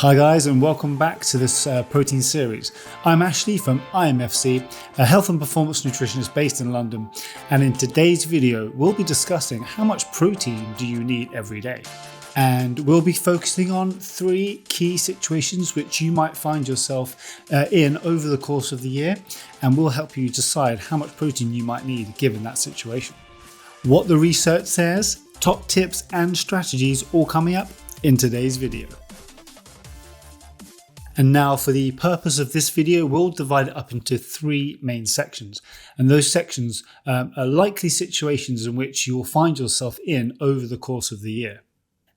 Hi guys, and welcome back to this protein series. I'm Ashley from IMFC, a health and performance nutritionist based in London, and in today's video we'll be discussing how much protein do you need every day. And we'll be focusing on 3 key situations which you might find yourself in over the course of the year, and we'll help you decide how much protein you might need given that situation. What the research says, top tips and strategies all coming up in today's video. And now for the purpose of this video, we'll divide it up into 3 main sections. And those sections are likely situations in which you'll find yourself in over the course of the year.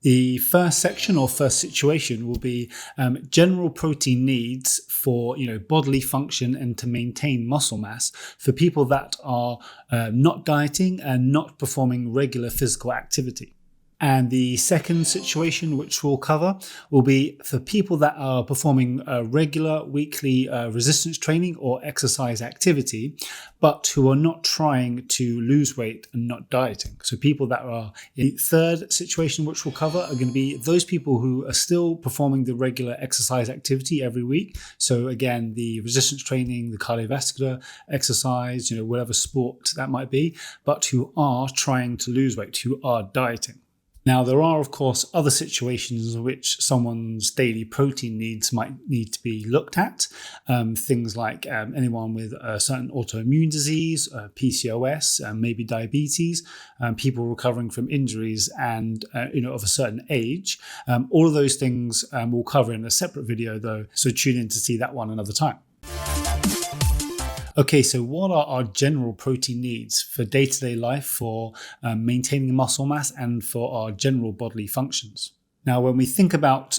The first section or first situation will be general protein needs for bodily function and to maintain muscle mass for people that are not dieting and not performing regular physical activity. And the second situation which we'll cover will be for people that are performing regular weekly resistance training or exercise activity, but who are not trying to lose weight and not dieting. So people that are in the third situation which we'll cover are going to be those people who are still performing the regular exercise activity every week. So again, the resistance training, the cardiovascular exercise, whatever sport that might be, but who are trying to lose weight, who are dieting. Now, there are, of course, other situations in which someone's daily protein needs might need to be looked at. Things like anyone with a certain autoimmune disease, PCOS, maybe diabetes, people recovering from injuries and of a certain age. All of those things we'll cover in a separate video, though, so tune in to see that one another time. Okay, so what are our general protein needs for day-to-day life for maintaining muscle mass and for our general bodily functions? Now, when we think about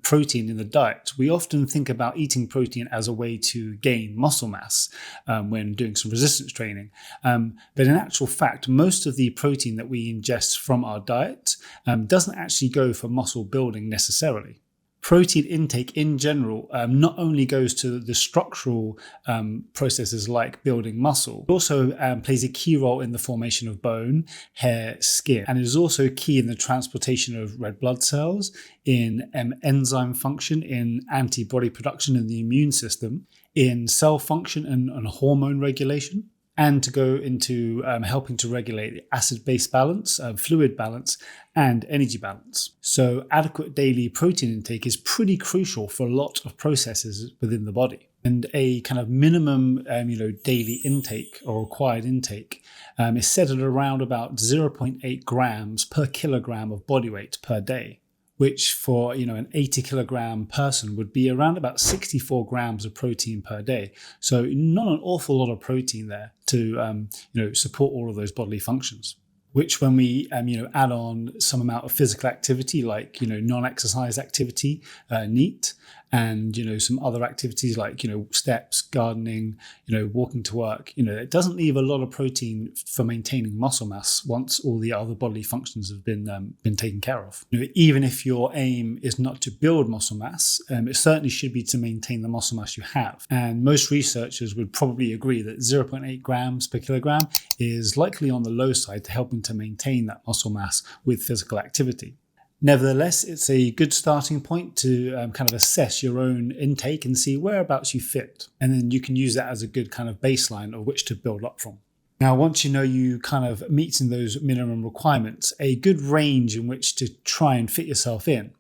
protein in the diet, we often think about eating protein as a way to gain muscle mass when doing some resistance training. But in actual fact, most of the protein that we ingest from our diet doesn't actually go for muscle building necessarily. Protein intake in general not only goes to the structural processes like building muscle, it also plays a key role in the formation of bone, hair, skin, and is also key in the transportation of red blood cells, in enzyme function, in antibody production in the immune system, in cell function and hormone regulation, and to go into helping to regulate the acid-base balance, fluid balance, and energy balance. So adequate daily protein intake is pretty crucial for a lot of processes within the body. And a kind of minimum daily intake or required intake is set at around about 0.8 grams per kilogram of body weight per day, which for an 80 kilogram person would be around about 64 grams of protein per day. So not an awful lot of protein there to support all of those bodily functions. Which when we add on some amount of physical activity like non-exercise activity, NEAT, and some other activities like steps, gardening, walking to work, it doesn't leave a lot of protein for maintaining muscle mass once all the other bodily functions have been taken care of. Even if your aim is not to build muscle mass, it certainly should be to maintain the muscle mass you have. And most researchers would probably agree that 0.8 grams per kilogram is likely on the low side to helping to maintain that muscle mass with physical activity. Nevertheless, it's a good starting point to kind of assess your own intake and see whereabouts you fit. And then you can use that as a good kind of baseline of which to build up from. Now, once you kind of meeting those minimum requirements, a good range in which to try and fit yourself in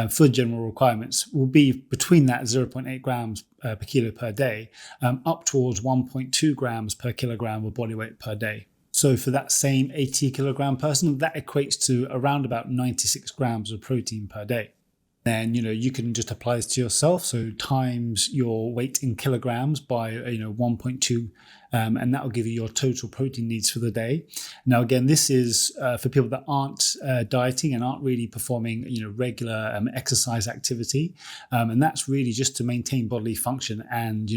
for general requirements will be between that 0.8 grams per kilo per day up towards 1.2 grams per kilogram of body weight per day. So for that same 80 kilogram person, that equates to around about 96 grams of protein per day. Then, you can just apply this to yourself. So times your weight in kilograms by, 1.2, and that will give you your total protein needs for the day. Now, again, this is for people that aren't dieting and aren't really performing, regular exercise activity. And that's really just to maintain bodily function and,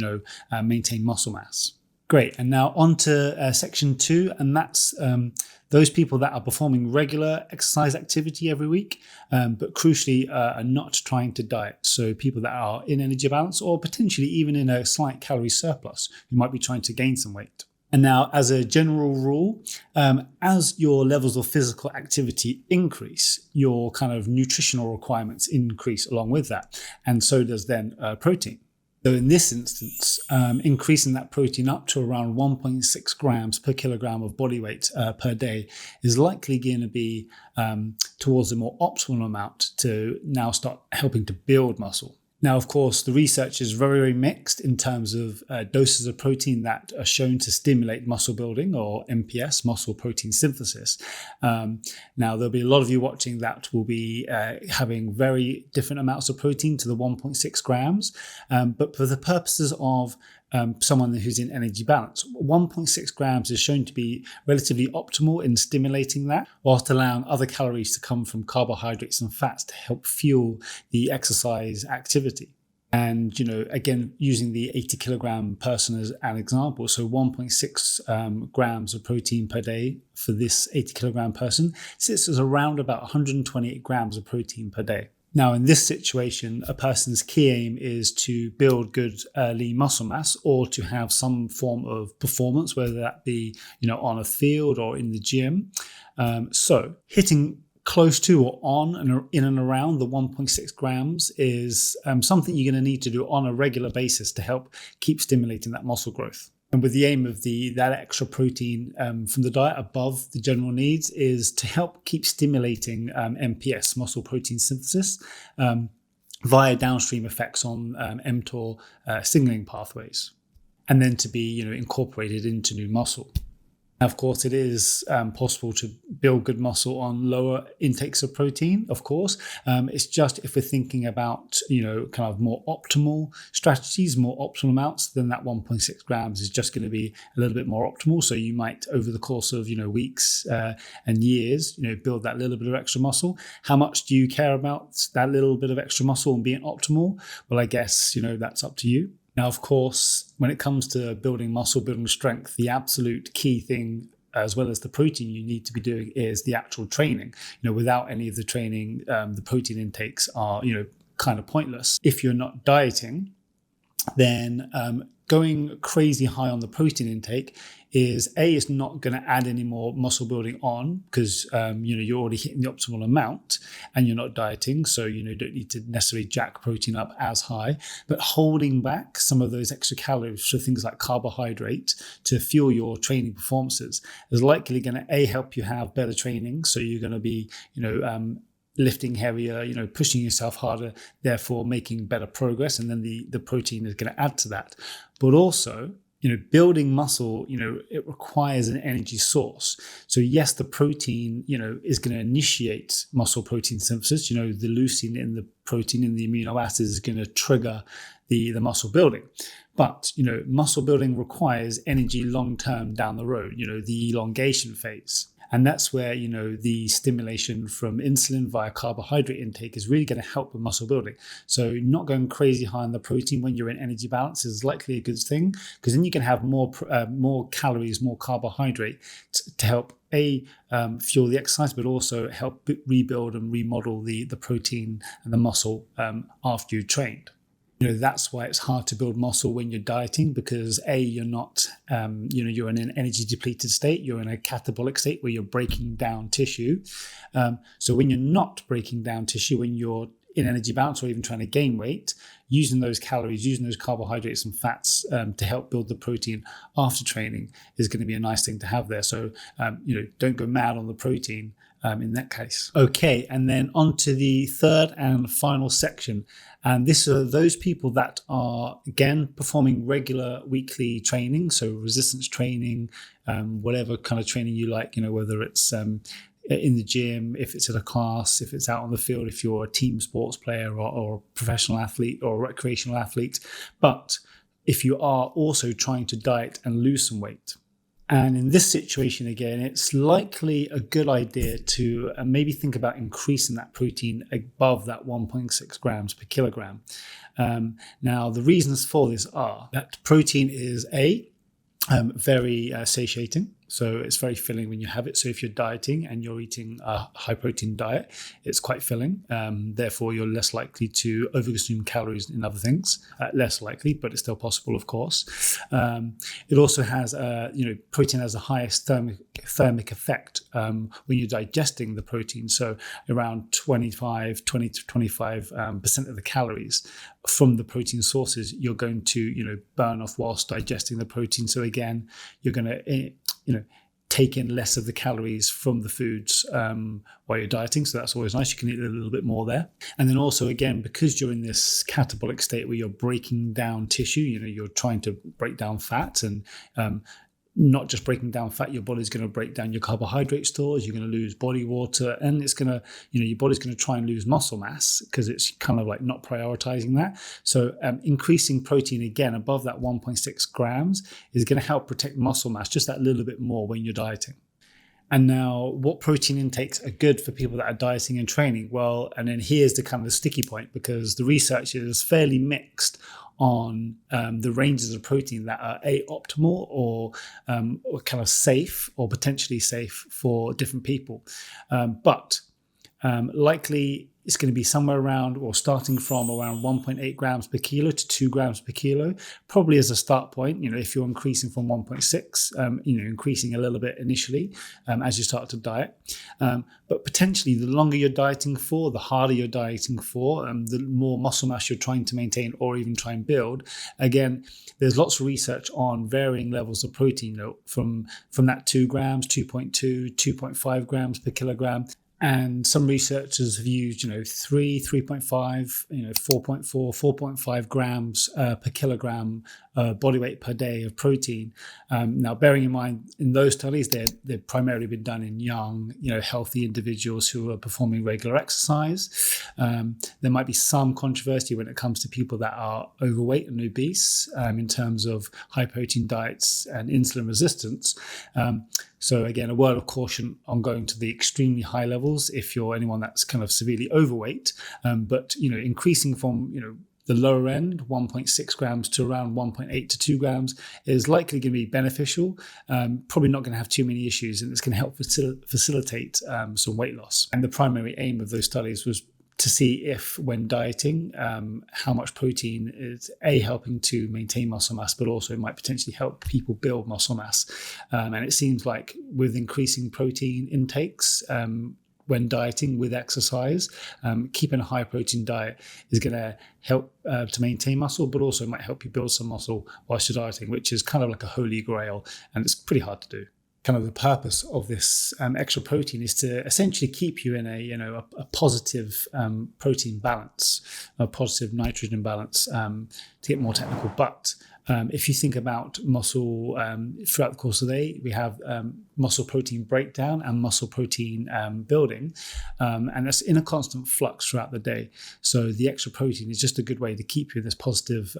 maintain muscle mass. Great. And now on to section 2, and that's those people that are performing regular exercise activity every week, but crucially are not trying to diet. So people that are in energy balance or potentially even in a slight calorie surplus who might be trying to gain some weight. And now, as a general rule, as your levels of physical activity increase, your kind of nutritional requirements increase along with that. And so does then protein. So in this instance, increasing that protein up to around 1.6 grams per kilogram of body weight per day is likely going to be towards a more optimal amount to now start helping to build muscle. Now, of course, the research is very, very mixed in terms of doses of protein that are shown to stimulate muscle building, or MPS, muscle protein synthesis. Now, there'll be a lot of you watching that will be having very different amounts of protein to the 1.6 grams. But for the purposes of someone who's in energy balance, 1.6 grams is shown to be relatively optimal in stimulating that, whilst allowing other calories to come from carbohydrates and fats to help fuel the exercise activity. And, again, using the 80 kilogram person as an example, so 1.6 grams of protein per day for this 80 kilogram person sits as around about 128 grams of protein per day. Now, in this situation, a person's key aim is to build good lean muscle mass, or to have some form of performance, whether that be, on a field or in the gym. So hitting close to or on and in and around the 1.6 grams is something you're going to need to do on a regular basis to help keep stimulating that muscle growth. And with the aim of that extra protein from the diet above the general needs is to help keep stimulating MPS, muscle protein synthesis, via downstream effects on mTOR signaling pathways, and then to be incorporated into new muscle. Now, of course, it is possible to build good muscle on lower intakes of protein, of course. It's just if we're thinking about, kind of more optimal strategies, more optimal amounts, then that 1.6 grams is just going to be a little bit more optimal. So you might, over the course of, weeks and years, build that little bit of extra muscle. How much do you care about that little bit of extra muscle and being optimal? Well, I guess, that's up to you. Now, of course, when it comes to building muscle, building strength, the absolute key thing, as well as the protein you need to be doing, is the actual training. Without any of the training, the protein intakes are, kind of pointless. If you're not dieting, then going crazy high on the protein intake is it's not going to add any more muscle building on, because you're already hitting the optimal amount and you're not dieting, so don't need to necessarily jack protein up as high. But holding back some of those extra calories for things like carbohydrate to fuel your training performances is likely going to help you have better training. So you're going to be lifting heavier, pushing yourself harder, therefore making better progress, and then the protein is going to add to that. But also, building muscle, it requires an energy source. So yes, the protein, is going to initiate muscle protein synthesis. The leucine in the protein, in the amino acids, is going to trigger the muscle building. But, muscle building requires energy long-term down the road, the elongation phase. And that's where, the stimulation from insulin via carbohydrate intake is really going to help with muscle building. So not going crazy high on the protein when you're in energy balance is likely a good thing, because then you can have more calories, more carbohydrate to help fuel the exercise, but also help rebuild and remodel the protein and the muscle after you trained. That's why it's hard to build muscle when you're dieting, because you're not, you're in an energy depleted state. You're in a catabolic state where you're breaking down tissue. So when you're not breaking down tissue, when you're in energy balance or even trying to gain weight, using those calories, using those carbohydrates and fats to help build the protein after training is going to be a nice thing to have there. So, don't go mad on the protein in that case. Okay, and then on to the third and final section. And this are those people that are, again, performing regular weekly training, so resistance training, whatever kind of training you like, whether it's in the gym, if it's at a class, if it's out on the field, if you're a team sports player or a professional athlete or a recreational athlete. But if you are also trying to diet and lose some weight. And in this situation, again, it's likely a good idea to maybe think about increasing that protein above that 1.6 grams per kilogram. Now, the reasons for this are that protein is very satiating. So it's very filling when you have it. So if you're dieting and you're eating a high protein diet, it's quite filling. Therefore, you're less likely to overconsume calories in other things. Less likely, but it's still possible, of course. It also has, protein has the highest thermic effect when you're digesting the protein. So around 20 to 25% of the calories from the protein sources you're going to, burn off whilst digesting the protein. So again, you're going to, take in less of the calories from the foods while you're dieting. So that's always nice. You can eat a little bit more there. And then also, again, because you're in this catabolic state where you're breaking down tissue, you're trying to break down fat, and not just breaking down fat, your body's going to break down your carbohydrate stores, you're going to lose body water, and it's going to, your body's going to try and lose muscle mass because it's kind of like not prioritizing that. So increasing protein again above that 1.6 grams is going to help protect muscle mass just that little bit more when you're dieting. And now, what protein intakes are good for people that are dieting and training? Well, and then here's the kind of the sticky point, because the research is fairly mixed on the ranges of protein that are optimal or kind of safe or potentially safe for different people. But likely it's going to be somewhere around, or starting from around 1.8 grams per kilo to 2 grams per kilo, probably as a start point. If you're increasing from 1.6, increasing a little bit initially as you start to diet. But potentially the longer you're dieting for, the harder you're dieting for, the more muscle mass you're trying to maintain or even try and build. Again, there's lots of research on varying levels of protein, from that 2 grams, 2.2, 2.5 grams per kilogram. And some researchers have used, 3, 3.5, 4.4, 4.5 grams per kilogram body weight per day of protein. Now, bearing in mind, in those studies, they've primarily been done in young, healthy individuals who are performing regular exercise. There might be some controversy when it comes to people that are overweight and obese in terms of high protein diets and insulin resistance. So again, a word of caution on going to the extremely high levels if you're anyone that's kind of severely overweight. But, increasing from, the lower end, 1.6 grams to around 1.8 to 2 grams is likely going to be beneficial. Probably not going to have too many issues, and it's going to help facilitate some weight loss. And the primary aim of those studies was to see if, when dieting, how much protein is helping to maintain muscle mass, but also it might potentially help people build muscle mass. And it seems like with increasing protein intakes, when dieting with exercise, keeping a high protein diet is going to help to maintain muscle, but also might help you build some muscle whilst you're dieting, which is kind of like a holy grail, and it's pretty hard to do. Kind of the purpose of this extra protein is to essentially keep you in a positive protein balance, a positive nitrogen balance, to get more technical. But if you think about muscle throughout the course of the day, we have muscle protein breakdown and muscle protein building, and that's in a constant flux throughout the day. So the extra protein is just a good way to keep you in this positive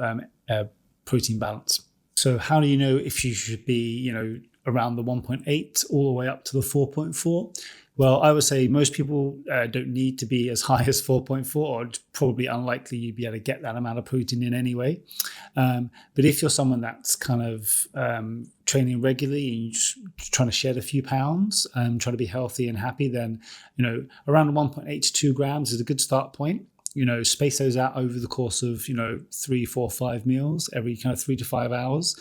protein balance. So how do you know if you should be, around the 1.8 all the way up to the 4.4? Well, I would say most people don't need to be as high as 4.4, or it's probably unlikely you'd be able to get that amount of protein in anyway. But if you're someone that's kind of training regularly and you're just trying to shed a few pounds and trying to be healthy and happy, then, around 1.8 to 2 grams is a good start point. Space those out over the course of, 3, 4, 5 meals every kind of 3 to 5 hours,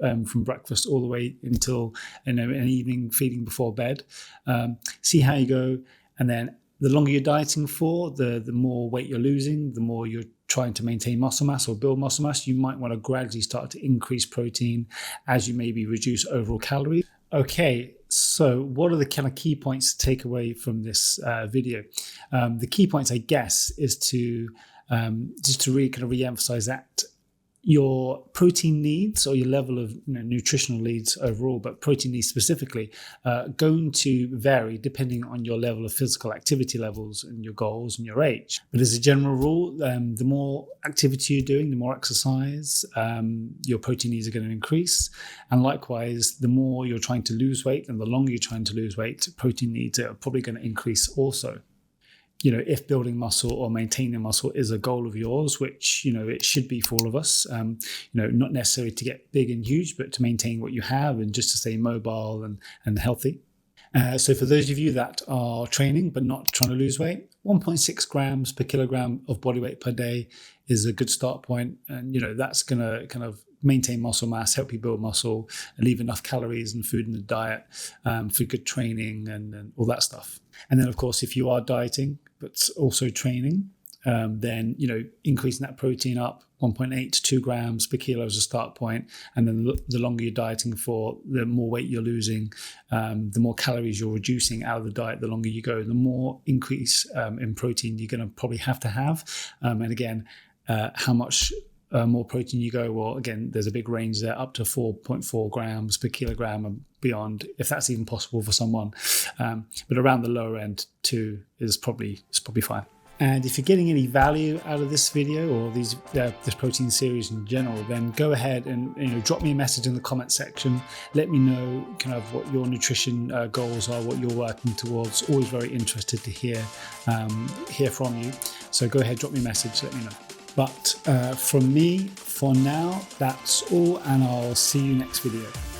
from breakfast all the way until, an evening feeding before bed. See how you go. And then the longer you're dieting for, the more weight you're losing, the more you're trying to maintain muscle mass or build muscle mass, you might want to gradually start to increase protein as you maybe reduce overall calories. Okay, so what are the kind of key points to take away from this video? The key points, I guess, is to just to really kind of re-emphasize that your protein needs, or your level of nutritional needs overall, but protein needs specifically, going to vary depending on your level of physical activity levels and your goals and your age. But as a general rule, the more activity you're doing, the more exercise, your protein needs are going to increase. And likewise, the more you're trying to lose weight and the longer you're trying to lose weight, protein needs are probably going to increase also. if building muscle or maintaining muscle is a goal of yours, which, it should be for all of us, not necessarily to get big and huge, but to maintain what you have and just to stay mobile and healthy. So for those of you that are training but not trying to lose weight, 1.6 grams per kilogram of body weight per day is a good start point. And, that's going to kind of maintain muscle mass, help you build muscle, and leave enough calories and food in the diet for good training and all that stuff. And then, of course, if you are dieting but also training, then, increasing that protein up 1.8 to 2 grams per kilo as a start point. And then the longer you're dieting for, the more weight you're losing, the more calories you're reducing out of the diet, the longer you go, the more increase in protein you're going to probably have to have. And again, how much more protein you go, well, again, there's a big range there, up to 4.4 grams per kilogram and beyond, if that's even possible for someone. But around the lower end too is probably fine. And if you're getting any value out of this video or this protein series in general, then go ahead and drop me a message in the comment section. Let me know kind of what your nutrition goals are, what you're working towards. Always very interested to hear from you. So go ahead, drop me a message, let me know. But from me, for now, that's all, and I'll see you next video.